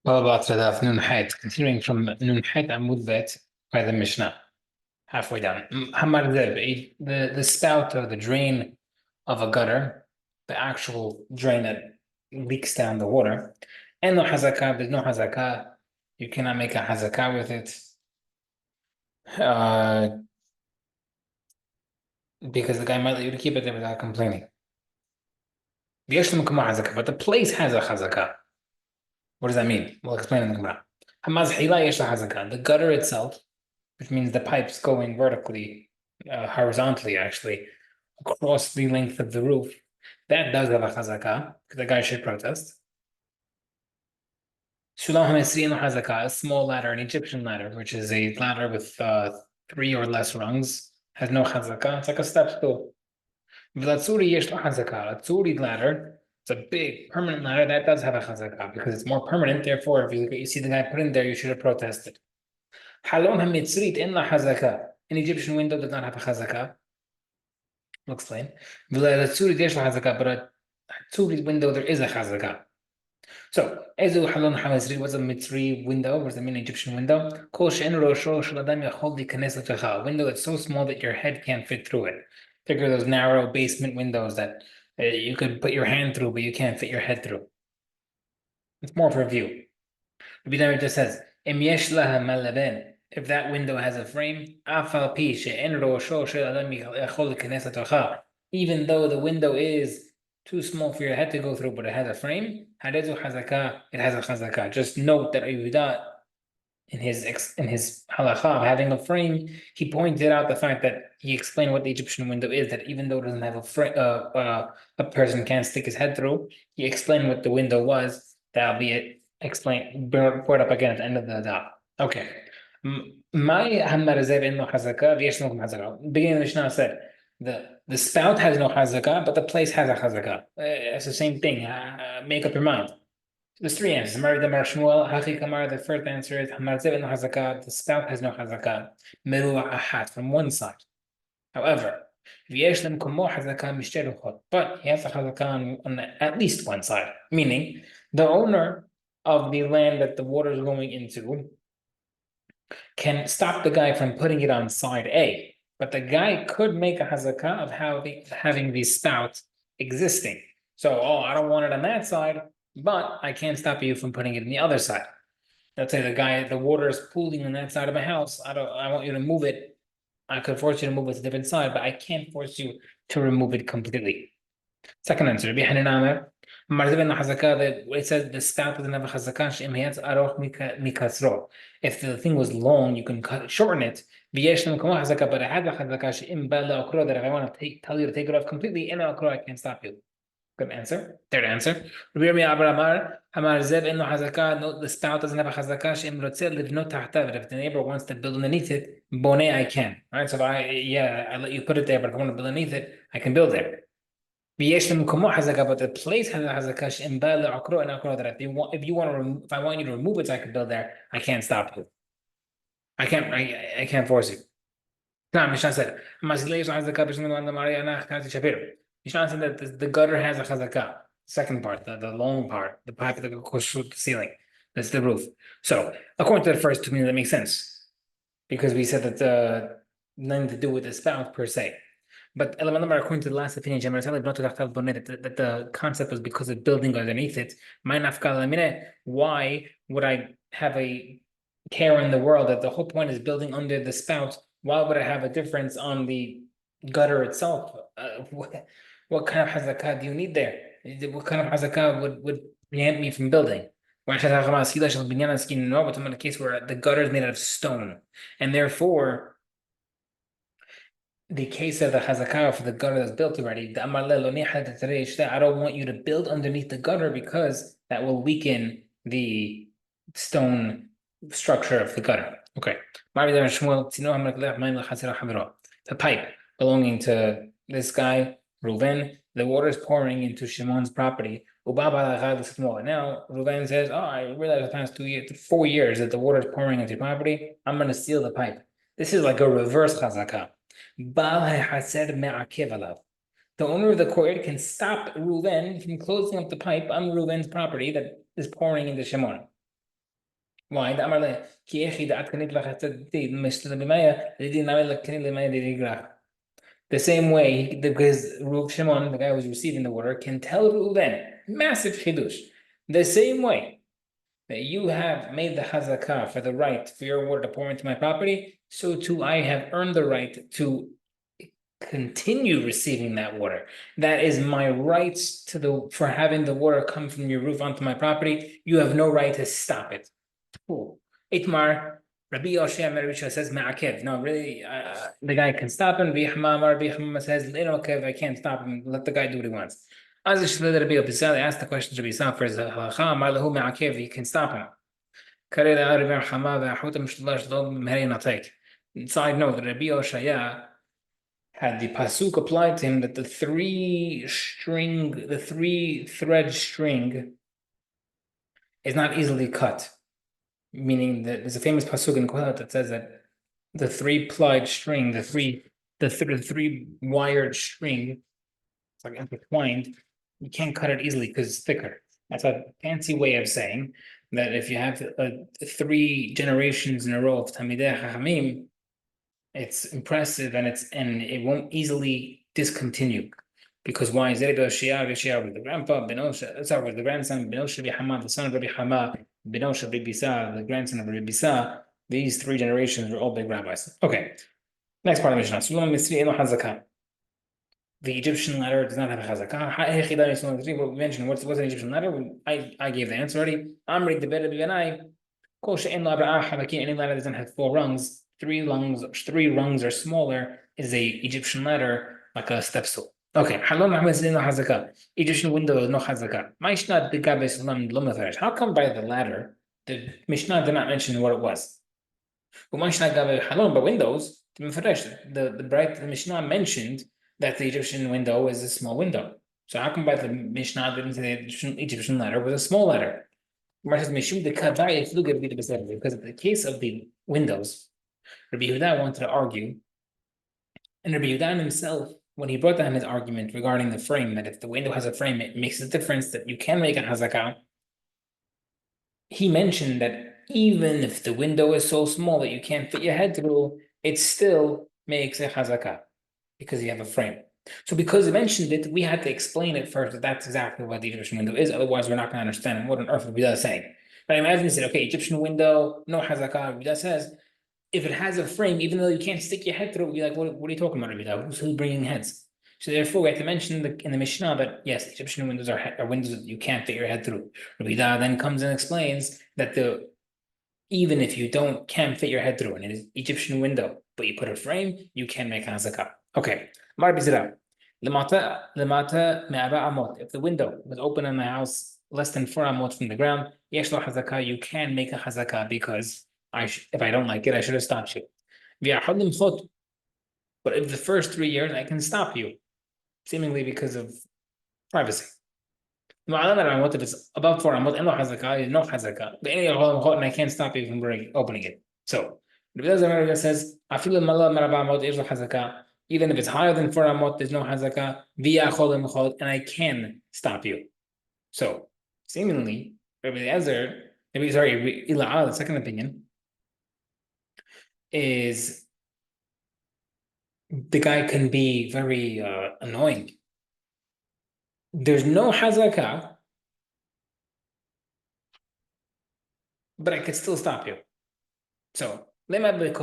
Well, Batra Daf Nun Het, continuing from Nun Het Amud Bet by the Mishnah, halfway down. Hamar Zev, the spout or the drain of a gutter, the actual drain that leaks down the water, and no hazakah, there's no hazakah, you cannot make a hazakah with it, because the guy might let you to keep it there without complaining. But the place has a hazakah. What does that mean? We'll explain in the Gemara. The gutter itself, which means the pipes going vertically, horizontally actually, across the length of the roof, that does have a chazakah, because the guy should protest. Sulam HaMesri no chazakah, a small ladder, an Egyptian ladder, which is a ladder with 3 or less rungs, has no chazakah, it's like a step stool. V'latzuri yesh lo chazakah, a tzuri ladder, it's a big permanent ladder, that does have a chazakah, because it's more permanent, therefore, if you see the guy put in there, you should have protested. Halon HaMitzrit in la chazakah, an Egyptian window does not have a chazakah. I'll explain. But a Tsuri window, there is a chazakah. So, Ezu Halon Hamazri was a Mitzri window, was the main Egyptian window. Kol she'en rosho shel adam yachol likanes letecha, a window that's so small that your head can't fit through it. Figure those narrow basement windows that you could put your hand through, but you can't fit your head through. It's more for a view. Rabbi Damar just says, Im yesh laha malaben, if that window has a frame, even though the window is too small for your head to go through, but it has a frame, it has a chazakah. Just note that Ayudah, in his halakha of having a frame, he pointed out the fact that he explained what the Egyptian window is, that even though it doesn't have a frame, a person can't stick his head through, he explained what the window was. That'll be it. Explain, brought up again at the end of the daf. Okay. My Hamarazev in no chazakah, beginning of the Mishnah said the spout has no chazakah, but the place has a chazakah. It's the same thing. Make up your mind. There's 3 answers. The first answer is Hamarazev in no chazakah. The spout has no chazakah. Meruah ahat from one side. However, but he has a chazakah on at least one side, meaning the owner of the land that the water is going into can stop the guy from putting it on side A, but the guy could make a hazakah of having the spout existing. So, I don't want it on that side, but I can't stop you from putting it in the other side. Let's say the water is pooling on that side of my house. I want you to move it. I could force you to move it to a different side, but I can't force you to remove it completely. Second answer, Rabbi Hanan Amar, it says the spout doesn't have a chazakah. If the thing was long, you can shorten it. But it has a chazakah that if I want to tell you to take it off completely, I can't stop you. Good answer. Third answer. Note the spout doesn't have a chazakah. If the neighbor wants to build underneath it, I can. All right. So if I let you put it there, but if I want to build underneath it, I can build there. But the place has a hazakah that if I want you to remove it so I can build there, I can't stop you. I can't force you. No, Mishnah said, Mishnah said that the gutter has a chazakah. Second part, the long part, the pipe that goes through the ceiling. That's the roof. So according to the first 2 minutes, that makes sense. Because we said that nothing to do with the spout per se. But according to the last opinion, that the concept was because of building underneath it. Why would I have a care in the world that the whole point is building under the spout? Why would I have a difference on the gutter itself? What kind of hazakah do you need there? What kind of hazakah would prevent me from building? No, but I'm in a case where the gutter is made out of stone, and therefore the case of the chazakah for the gutter that's built already, I don't want you to build underneath the gutter because that will weaken the stone structure of the gutter. Okay. The pipe belonging to this guy, Reuven, the water is pouring into Shimon's property. Now Reuven says, I realized the past 4 years that the water is pouring into your property. I'm going to steal the pipe. This is like a reverse chazakah. the owner of the courtyard can stop Reuven from closing up the pipe on Reuven's property that is pouring into Shimon. Why? The same way, because Shimon, the guy who was receiving the water, can tell Reuven, massive chidush, the same way that you have made the hazakah for the right for your water to pour into my property, so too I have earned the right to continue receiving that water. That is my rights for having the water come from your roof onto my property. You have no right to stop it. Itmar, Rabbi Yoshia Merisha says Ma'akev. No, really, the guy can stop him. Rabbi Hamama says Linokev, I can't stop him. Let the guy do what he wants. As Rabbi Abisal asked the question to Rabbi Yisrael for his halacha, Amar Lahu Ma'akev, he can stop him. Side note, Rabbi Yoshia had the pasuk applied to him that the three-thread string is not easily cut. Meaning that there's a famous pasuk in Kohelet that says that the three-plied string, the three-wired string, it's like intertwined, you can't cut it easily because it's thicker. That's a fancy way of saying that if you have 3 generations in a row of Talmidei Chachamim, it's impressive and it won't easily discontinue. Because why is it Shia was the grandpa, Benosha was the grandson, Benosha Bihama, the son of Rabbi Hama, Benosha Rabbi Bisa, the grandson of Rabbi Bisa. These 3 generations were all big rabbis. Okay, next part of the Mishnah. Sulam Misri eno hazakah. The Egyptian ladder does not have a hazakah. What we mentioned, what's an Egyptian ladder? I gave the answer already. Amri the better Bivanai. Kol she'en la habaki, any ladder doesn't have 4 rungs. 3 rungs or smaller is a Egyptian ladder, like a step stool. Okay, Egyptian window no hazakah. How come by the ladder the Mishnah did not mention what it was? But windows, the Mishnah mentioned that the Egyptian window is a small window. So how come by the Mishnah didn't say the Egyptian ladder was a small ladder? Because in the case of the windows, Rabbi Yehuda wanted to argue, and Rabbi Yehuda himself, when he brought down his argument regarding the frame, that if the window has a frame, it makes a difference that you can make a hazakah. He mentioned that even if the window is so small that you can't fit your head through, it still makes a hazakah because you have a frame. So because he mentioned it, we had to explain it first that that's exactly what the Egyptian window is. Otherwise, we're not going to understand what on earth Rabbi Yehuda is saying. But imagine he said, okay, Egyptian window, no hazakah. Rabbi Yehuda says, if it has a frame, even though you can't stick your head through it, we'll be like, what are you talking about, Rabbi Yehuda? Who's bringing heads? So therefore, we have to mention in the Mishnah that yes, Egyptian windows are windows that you can't fit your head through. Rabbi Yehuda then comes and explains that even if you can't fit your head through, and it is Egyptian window, but you put a frame, you can make hazakah. Okay. If the window was open in the house less than 4 amot from the ground, yesh lo hazakah, you can make a hazakah because if I don't like it, I should have stopped you. But if the first 3 years, I can stop you, seemingly because of privacy. If it's above 4 amot, no hazakah, no hazakah. And I can't stop you from opening it. So, Rabbi says, even if it's higher than 4 amot, there's no hazakah, and I can stop you. So, seemingly, the second opinion, is the guy can be very annoying. There's no hazakah, but I could still stop you. So, maybe Rabbi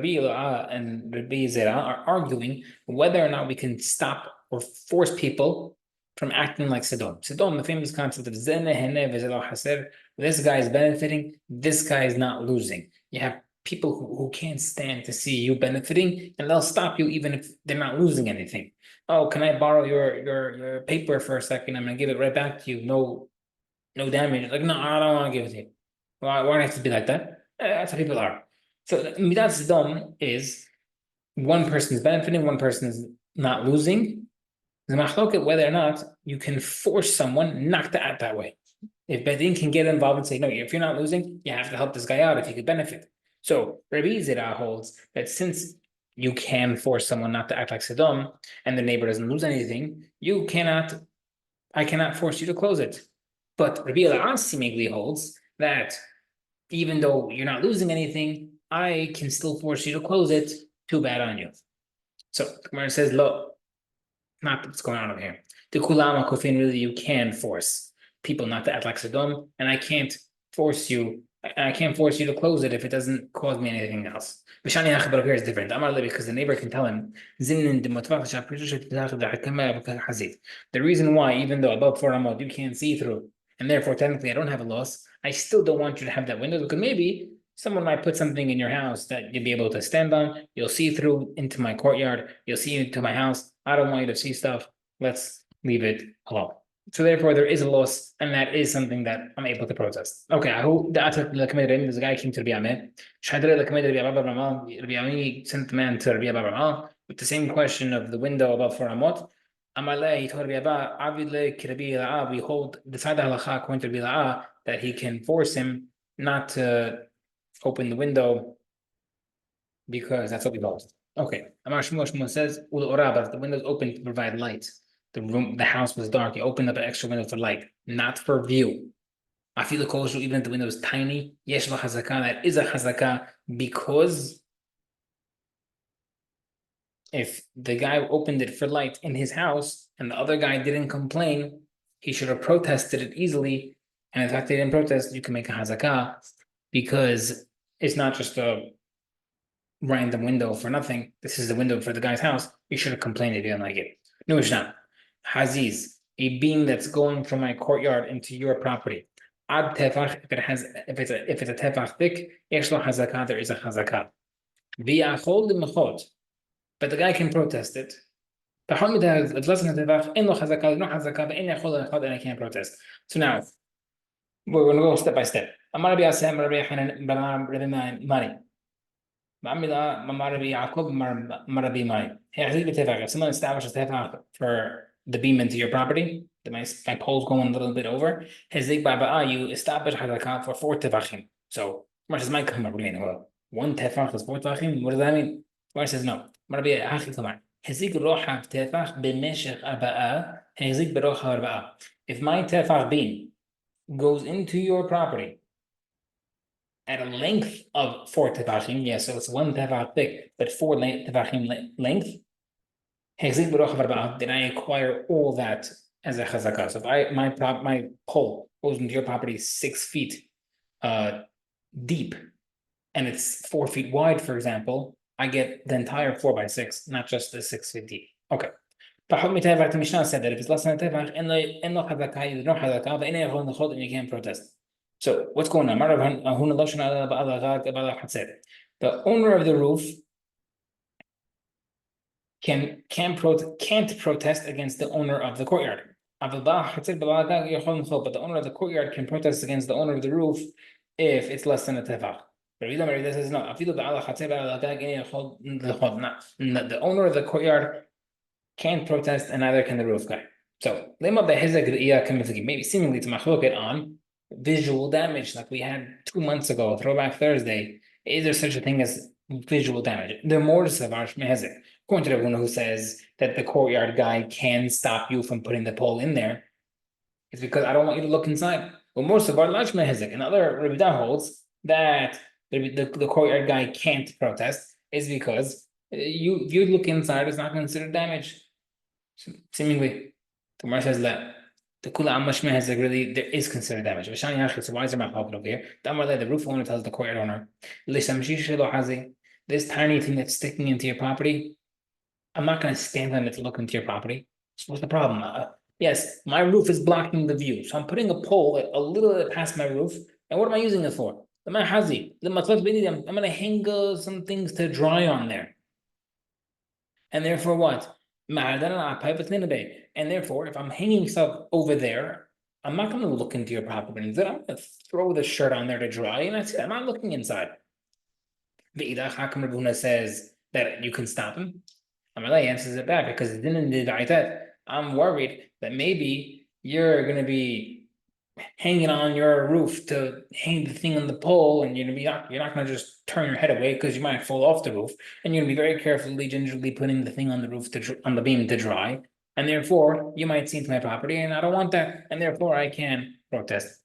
Yehuda and Rabbi Zera are arguing whether or not we can stop or force people from acting like Sodom. Sodom, the famous concept of Zene, Hene, Vezelo Haser. This guy is benefiting, this guy is not losing. You have people who can't stand to see you benefiting, and they'll stop you even if they're not losing anything. Oh, can I borrow your paper for a second? I'm gonna give it right back to you. No damage. Like, no, I don't want to give it to you. Why do it have to be like that? That's how people are. So Midat Sodom is one person is benefiting, one person is not losing. The machloket whether or not you can force someone not to act that way. If Bedin can get involved and say, no, if you're not losing, you have to help this guy out if he could benefit. So Rabbi Zera holds that since you can force someone not to act like Sodom, and the neighbor doesn't lose anything. I cannot force you to close it. But Rabbi Elazar seemingly holds that even though you're not losing anything, I can still force you to close it. Too bad on you. So the Gemara says, "Lo, not what's going on over here. The kulama kofin, really, you can force people not to act like Sodom, and I can't force you. I can't force you to close it if it doesn't cause me anything else. Bishani Hacha, but here is different. Because the neighbor can tell him, the reason why, even though above 4 amot you can't see through, and therefore technically I don't have a loss, I still don't want you to have that window because maybe someone might put something in your house that you'll be able to stand on. You'll see through into my courtyard. You'll see into my house. I don't want you to see stuff. Let's leave it alone. So therefore, there is a loss, and that is something that I'm able to protest. Okay, I hope that there's a guy came to Rabbi Ameh. Rabbi Ami sent the man to Rabbi Abba with the same question of the window above 4 amot. Amalei, he told Rabbi Abba, Avidle Kirabi La'a, we hold the side of halacha according to Rabbi La'a that he can force him not to open the window because that's what we hold. Okay, Amar Shmuel says, but the window's open to provide light. The house was dark. You opened up an extra window for light, not for view. I feel the kosher, even if the window is tiny. Yesh lo hazaka, that is a hazaka, because if the guy opened it for light in his house and the other guy didn't complain, he should have protested it easily. And in fact, they didn't protest, you can make a hazaka because it's not just a random window for nothing. This is the window for the guy's house. You should have complained if you didn't like it. No, it's not. Haziz, a beam that's going from my courtyard into your property. Ad tefach, if it's a tefach thick, yesh lo hazaka, there is a hazaka. V'yachol limachot, but the guy can protest it. If it's less than a tefach, en lo hazaka, there's no hazaka, but en yachol limachot, and I can't protest. So now we're going to go step by step. Amar Rabbi Asem, Rabbi Hanan, Rabbi Mari. If someone establishes tefach for the beam into your property, my pole's going a little bit over, you establish hazakah for 4 tefachim. So, much as my come well, 1 tefach is 4 tefachim. What does that mean? Gemara says no. If my tefach beam goes into your property at a length of 4 tefachim, yes, so it's 1 tefach thick, but 4 tefachim length, then I acquire all that as a chazakah. So if my pole goes into your property 6 feet deep, and it's 4 feet wide, for example, I get the entire 4 by 6, not just the 6 feet deep. Okay. The Mishnah said that if it's less than a tefach, and no chazakah, you don't chazakah, but you can't protest. So what's going on? The owner of the roof can't protest against the owner of the courtyard. But the owner of the courtyard can protest against the owner of the roof if it's less than a tefach. But says no. The owner of the courtyard can't protest, and neither can the roof guy. So maybe seemingly it's machloket on visual damage, like we had 2 months ago, Throwback Thursday. Is there such a thing as visual damage? The more savar shmehezek. According to everyone who says that the courtyard guy can stop you from putting the pole in there, it's because I don't want you to look inside. But more savar lashmehezek. Another Rebbe holds that the courtyard guy can't protest is because you look inside is not considered damage. Seemingly, the Gemara says that the kula amashmeh has really there is considered damage. So why is there my over here? The roof owner tells the courtyard owner, this tiny thing that's sticking into your property, I'm not going to stand on it to look into your property. So what's the problem? Yes, my roof is blocking the view, so I'm putting a pole a little bit past my roof. And what am I using it for? I'm going to hang some things to dry on there. And therefore, what? And therefore, if I'm hanging stuff over there, I'm not going to look into your property. I'm going to throw the shirt on there to dry, and that's it. I'm not looking inside. The Idach Hakam Rabuna says that you can stop him. Amalai answers it back because it didn't. I'm worried that maybe you're going to be hang it on your roof to hang the thing on the pole, and you're not gonna just turn your head away because you might fall off the roof, and you're gonna be very carefully, gingerly putting the thing on the roof on the beam to dry, and therefore you might see into my property, and I don't want that, and therefore I can protest.